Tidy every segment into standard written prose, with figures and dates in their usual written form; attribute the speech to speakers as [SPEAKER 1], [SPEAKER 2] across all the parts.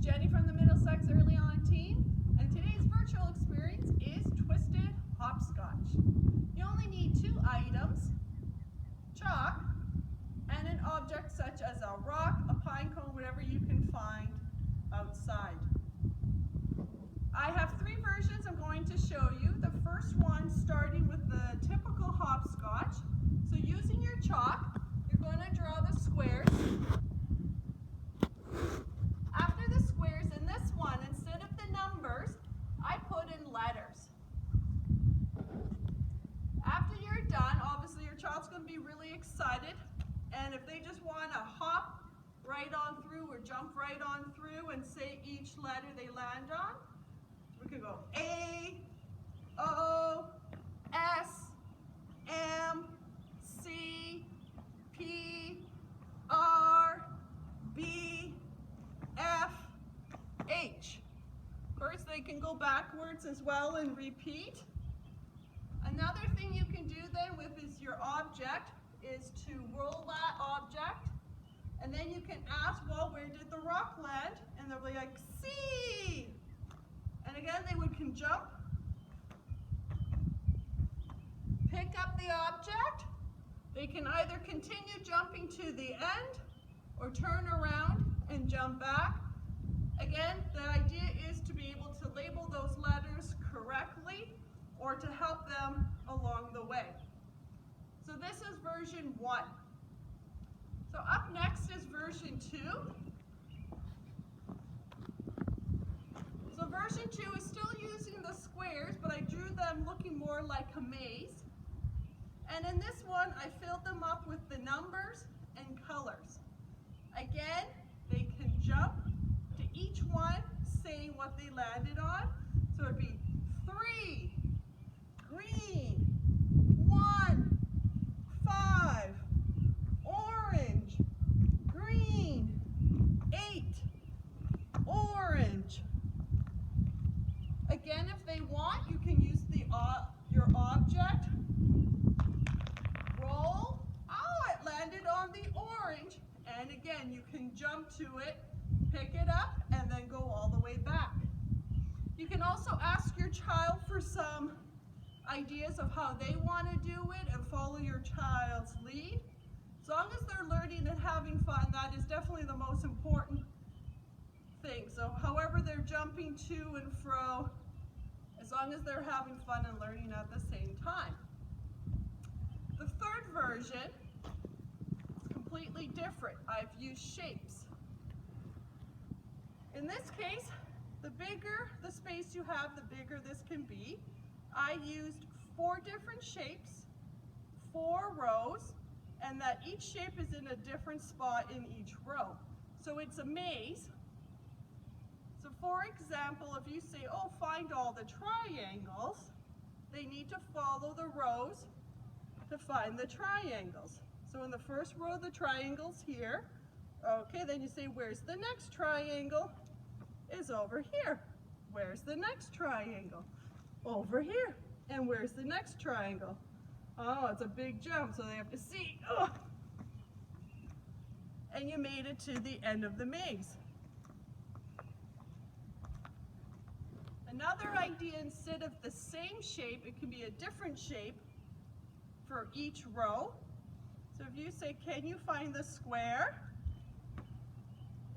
[SPEAKER 1] Jenny from the Middlesex Early On team, and today's virtual experience is Twisted Hopscotch. You only need 2 items, chalk, and an object such as a rock, a pine cone, whatever you can find outside. I have 3 versions I'm going to show you. The first one starting with the typical hopscotch. So using your chalk, you're going to draw the squares. After the squares in this one, instead of the numbers, I put in letters. After you're done, obviously your child's going to be really excited, and if they just want to hop right on through or jump right on through and say each letter they land on, we could go A, O, S, M, C, P, R, B, F, H. Of course, they can go backwards as well and repeat. Another thing you can do then with your object is to roll that object, and then you can ask, well, where did the rock land? And they'll be like, C. And again, they can jump, pick up the object. They can either continue jumping to the end or turn around and jump back. Again, the idea is to be able to label those letters correctly or to help them along the way. So this is version 1. So up next is version 2. So version 2 is still using the squares, but I drew them looking more like a maze. And in this one, I filled them up with the numbers and colors. Again, they can jump to each one saying what they landed on. So it'd be 3, green, 1, 5, orange, green, 8, orange. Again, if they want, you can use your object, roll. Oh, it landed on the orange. And again, you can jump to it, pick it up, and then go all the way back. You can also ask your child for some ideas of how they want to do it and follow your child's lead. As long as they're learning and having fun, that is definitely the most important thing. So however they're jumping to and fro, as long as they're having fun and learning at the same time. The third version is completely different. I've used shapes. In this case, the bigger the space you have, the bigger this can be. I used 4 different shapes, 4 rows, and that each shape is in a different spot in each row. So it's a maze. So for example, if you say, oh, find all the triangles, they need to follow the rows to find the triangles. So in the first row, the triangle's here. Okay, then you say, where's the next triangle? Is over here. Where's the next triangle? Over here. And where's the next triangle? Oh, it's a big jump, so they have to see. Oh. And you made it to the end of the maze. Another idea, instead of the same shape, it can be a different shape for each row. So if you say, can you find the square?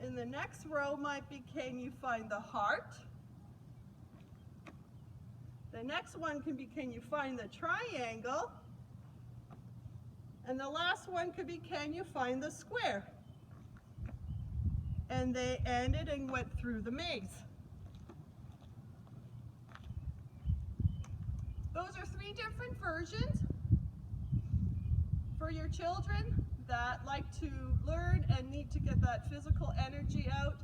[SPEAKER 1] And the next row might be, can you find the heart? The next one can be, can you find the triangle? And the last one could be, can you find the square? And they ended and went through the maze. Those are 3 different versions for your children that like to learn and need to get that physical energy out.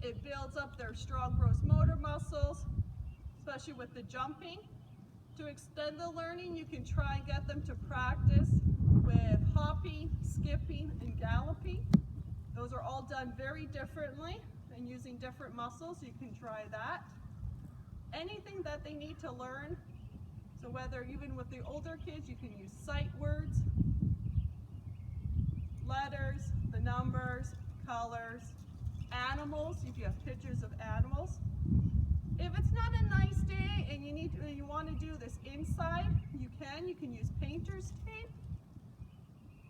[SPEAKER 1] It builds up their strong gross motor muscles, especially with the jumping. To extend the learning, you can try and get them to practice with hopping, skipping, and galloping. Those are all done very differently and using different muscles. You can try that. Anything that they need to learn, so whether even with the older kids, you can use sight words, letters, the numbers, colors, animals, if you have pictures of animals. If it's not a nice day and you want to do this inside, you can use painter's tape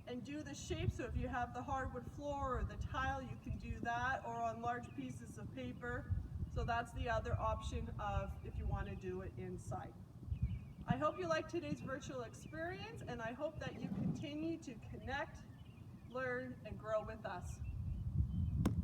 [SPEAKER 1] and do the shape. So if you have the hardwood floor or the tile, you can do that, or on large pieces of paper. So that's the other option of if you want to do it inside. I hope you liked today's virtual experience, and I hope that you continue to connect, learn, and grow with us.